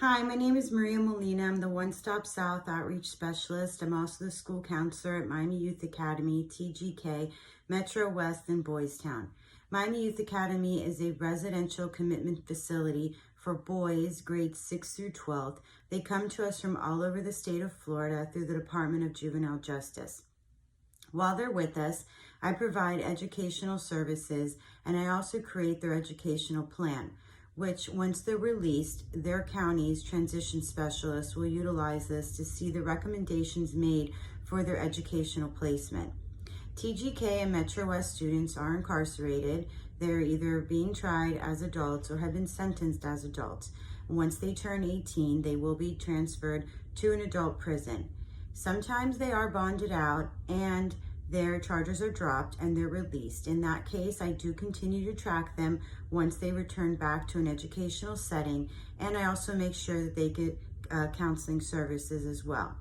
Hi, my name is Maria Molina. I'm the One Stop South Outreach Specialist. I'm also the school counselor at Miami Youth Academy, TGK, Metro West in Boys Town. Miami Youth Academy is a residential commitment facility for boys grades 6 through 12. They come to us from all over the state of Florida through the Department of Juvenile Justice. While they're with us, I provide educational services and I also create their educational plan, which once they're released, their county's transition specialists will utilize this to see the recommendations made for their educational placement. TGK and Metro West students are incarcerated. They're either being tried as adults or have been sentenced as adults. Once they turn 18, they will be transferred to an adult prison. Sometimes they are bonded out and their charges are dropped and they're released. In that case, I do continue to track them once they return back to an educational setting, and I also make sure that they get counseling services as well.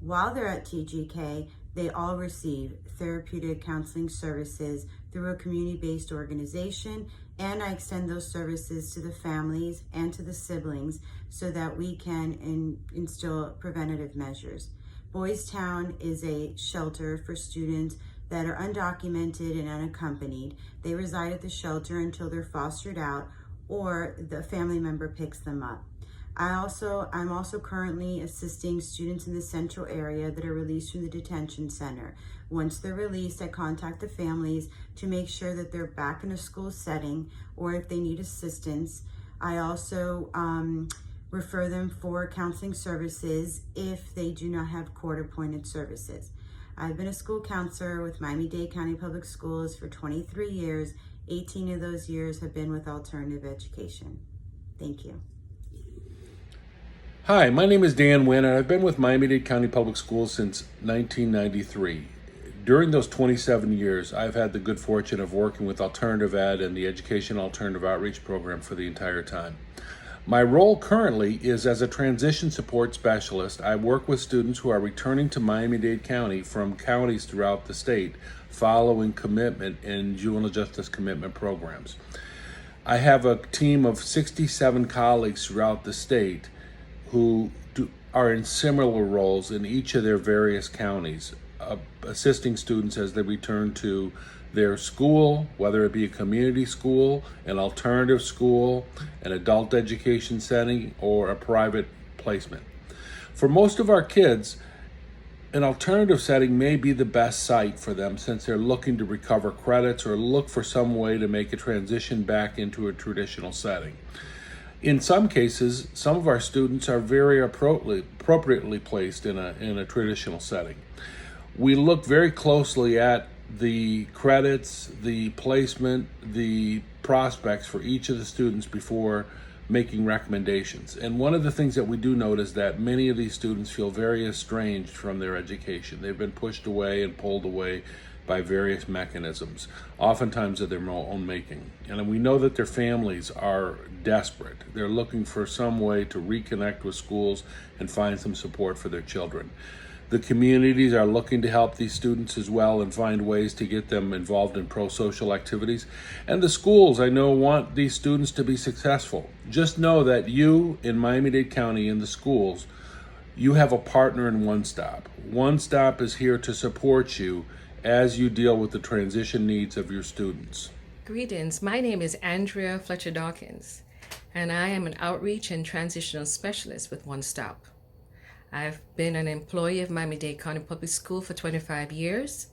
While they're at TGK, they all receive therapeutic counseling services through a community-based organization, and I extend those services to the families and to the siblings so that we can instill preventative measures. Boys Town is a shelter for students that are undocumented and unaccompanied. They reside at the shelter until they're fostered out or the family member picks them up. I'm also currently assisting students in the central area that are released from the detention center. Once they're released, I contact the families to make sure that they're back in a school setting, or if they need assistance. I also refer them for counseling services if they do not have court-appointed services. I've been a school counselor with Miami-Dade County Public Schools for 23 years. 18 of those years have been with alternative education. Thank you. Hi, my name is Dan Wynn, and I've been with Miami-Dade County Public Schools since 1993. During those 27 years, I've had the good fortune of working with Alternative Ed and the Education Alternative Outreach Program for the entire time. My role currently is as a transition support specialist. I work with students who are returning to Miami-Dade County from counties throughout the state following commitment in juvenile justice commitment programs. I have a team of 67 colleagues throughout the state who are in similar roles in each of their various counties, assisting students as they return to their school, whether it be a community school, an alternative school, an adult education setting, or a private placement. For most of our kids, an alternative setting may be the best site for them since they're looking to recover credits or look for some way to make a transition back into a traditional setting. In some cases, some of our students are very appropriately placed in a traditional setting. We look very closely at the credits, the placement, the prospects for each of the students before making recommendations. And one of the things that we do note is that many of these students feel very estranged from their education. They've been pushed away and pulled away by various mechanisms, oftentimes of their own making. And we know that their families are desperate. They're looking for some way to reconnect with schools and find some support for their children. The communities are looking to help these students as well and find ways to get them involved in pro-social activities. And the schools, I know, want these students to be successful. Just know that you in Miami-Dade County in the schools, you have a partner in One Stop. One Stop is here to support you as you deal with the transition needs of your students. Greetings, my name is Andrea Fletcher Dawkins, and I am an outreach and transitional specialist with One Stop. I've been an employee of Miami-Dade County Public School for 25 years,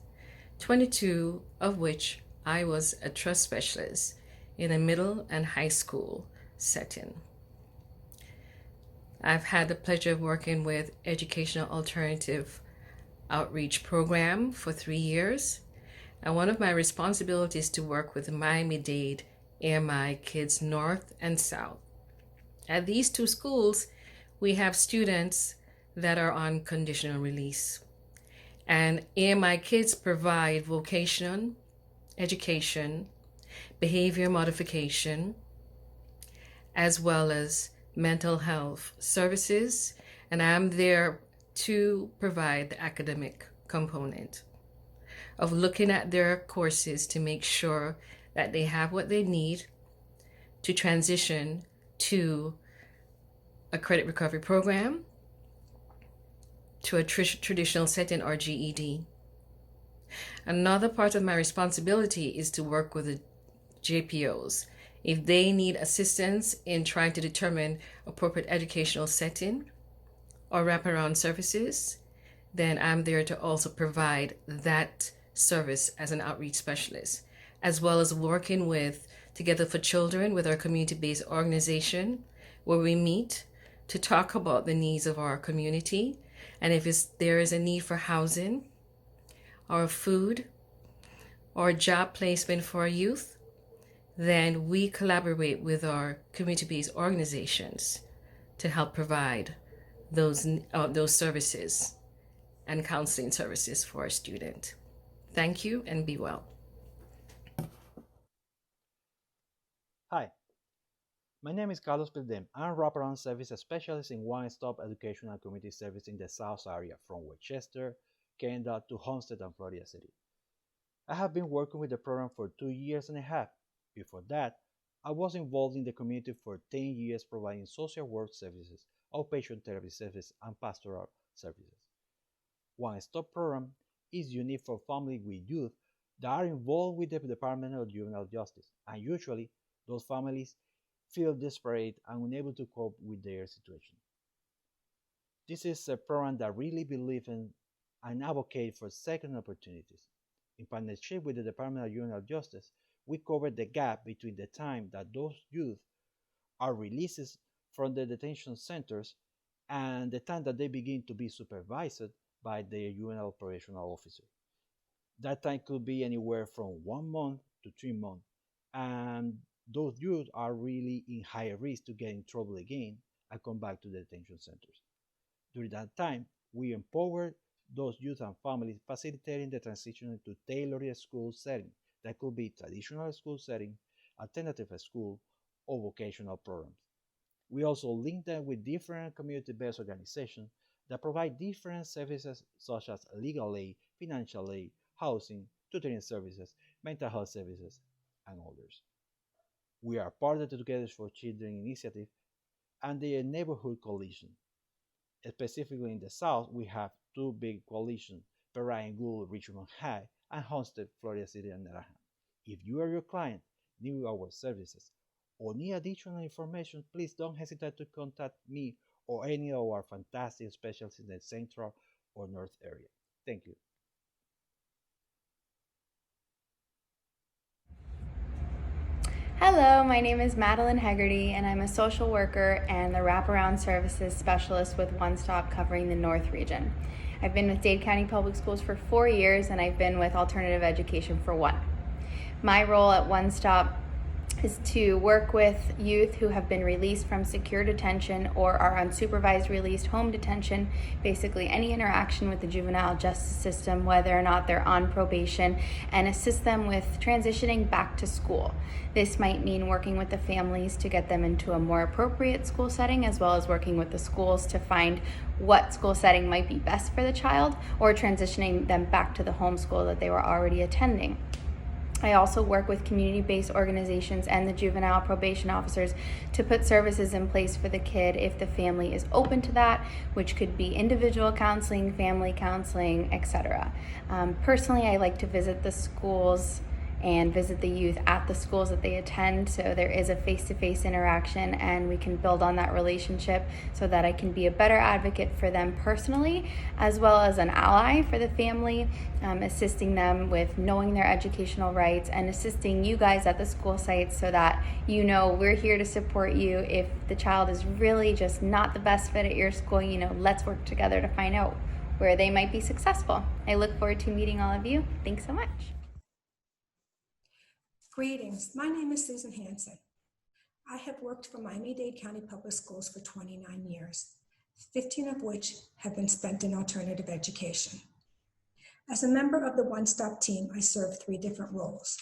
22 of which I was a trust specialist in a middle and high school setting. I've had the pleasure of working with Educational Alternative Outreach Program for 3 years, and one of my responsibilities is to work with the Miami-Dade AMI Kids North and South. At these two schools, we have students that are on conditional release. And AMI Kids provide vocational education, behavior modification, as well as mental health services. And I'm there to provide the academic component of looking at their courses to make sure that they have what they need to transition to a credit recovery program to a traditional setting or GED. Another part of my responsibility is to work with the JPOs. If they need assistance in trying to determine appropriate educational setting or wraparound services, then I'm there to also provide that service as an outreach specialist, as well as working with Together for Children with our community-based organization, where we meet to talk about the needs of our community, and if there is a need for housing or food or job placement for our youth, then we collaborate with our community-based organizations to help provide those services and counseling services for our student. Thank you and be well. Hi, my name is Carlos Pildem. I'm wraparound service specialist in one-stop educational community service in the South area, from Westchester, Canada to Homestead and Florida City. I have been working with the program for 2 years and a half. Before that, I was involved in the community for 10 years providing social work services, outpatient therapy services, and pastoral services. One-stop program is unique for families with youth that are involved with the Department of Juvenile Justice, and usually those families feel desperate and unable to cope with their situation. This is a program that really believes in and advocates for second opportunities. In partnership with the Department of Juvenile Justice, we cover the gap between the time that those youth are released from the detention centers and the time that they begin to be supervised by the juvenile probation officer. That time could be anywhere from 1 month to 3 months, and those youth are really in higher risk to get in trouble again and come back to the detention centers. During that time, we empower those youth and families, facilitating the transition into tailored school setting. That could be traditional school setting, alternative school, or vocational programs. We also link them with different community-based organizations that provide different services such as legal aid, financial aid, housing, tutoring services, mental health services, and others. We are part of the Together for Children initiative and the Neighborhood Coalition. Specifically in the South, we have 2 big coalitions, Perrine Gould, Richmond High, and Homestead, Florida City, and Naraha. If you or your client need our services or need additional information, please don't hesitate to contact me or any of our fantastic specialists in the Central or North area. Thank you. Hello, my name is Madeline Hegarty, and I'm a social worker and the wraparound services specialist with One Stop covering the North region. I've been with Dade County Public Schools for 4 years, and I've been with Alternative Education for 1. My role at One Stop is to work with youth who have been released from secure detention or are unsupervised released home detention, basically any interaction with the juvenile justice system, whether or not they're on probation, and assist them with transitioning back to school. This might mean working with the families to get them into a more appropriate school setting, as well as working with the schools to find what school setting might be best for the child, or transitioning them back to the home school that they were already attending. I also work with community-based organizations and the juvenile probation officers to put services in place for the kid if the family is open to that, which could be individual counseling, family counseling, etc. Personally, I like to visit the schools and visit the youth at the schools that they attend, so there is a face-to-face interaction and we can build on that relationship so that I can be a better advocate for them personally, as well as an ally for the family, assisting them with knowing their educational rights and assisting you guys at the school sites so that you know we're here to support you. If the child is really just not the best fit at your school, let's work together to find out where they might be successful. I look forward to meeting all of you. Thanks so much. Greetings, my name is Susan Hanson. I have worked for Miami-Dade County Public Schools for 29 years, 15 of which have been spent in alternative education. As a member of the One Stop team, I serve 3 different roles: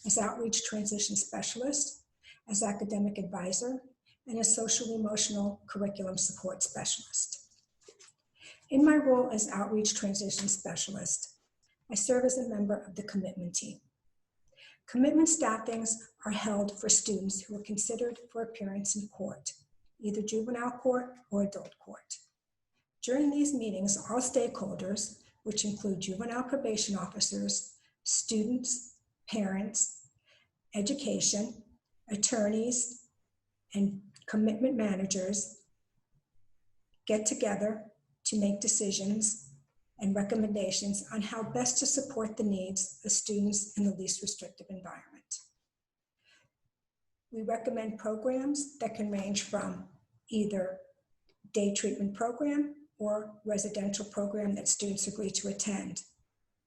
as outreach transition specialist, as academic advisor, and as social emotional curriculum support specialist. In my role as outreach transition specialist, I serve as a member of the commitment team. Commitment staffings are held for students who are considered for appearance in court. either juvenile court or adult court. During these meetings, all stakeholders, which include juvenile probation officers, students, parents, education, attorneys, and commitment managers, get together to make decisions and recommendations on how best to support the needs of students in the least restrictive environment. We recommend programs that can range from either day treatment program or residential program that students agree to attend.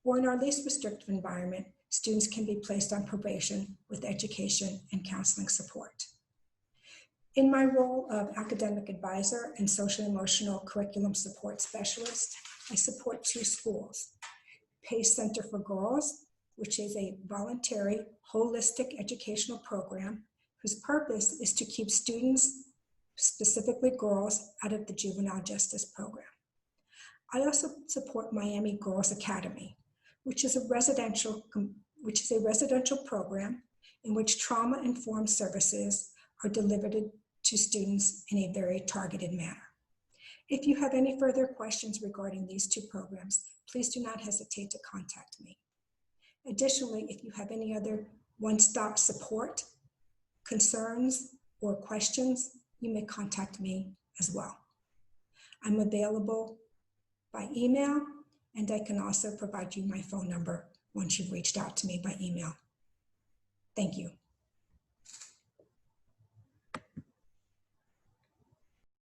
Or in our least restrictive environment, students can be placed on probation with education and counseling support. In my role of academic advisor and social emotional curriculum support specialist, I support 2 schools, PACE Center for Girls, which is a voluntary, holistic educational program whose purpose is to keep students, specifically girls, out of the juvenile justice program. I also support Miami Girls Academy, which is a residential program in which trauma-informed services are delivered to students in a very targeted manner. If you have any further questions regarding these 2 programs, please do not hesitate to contact me. Additionally, if you have any other one-stop support, concerns, or questions, you may contact me as well. I'm available by email, and I can also provide you my phone number once you've reached out to me by email. Thank you.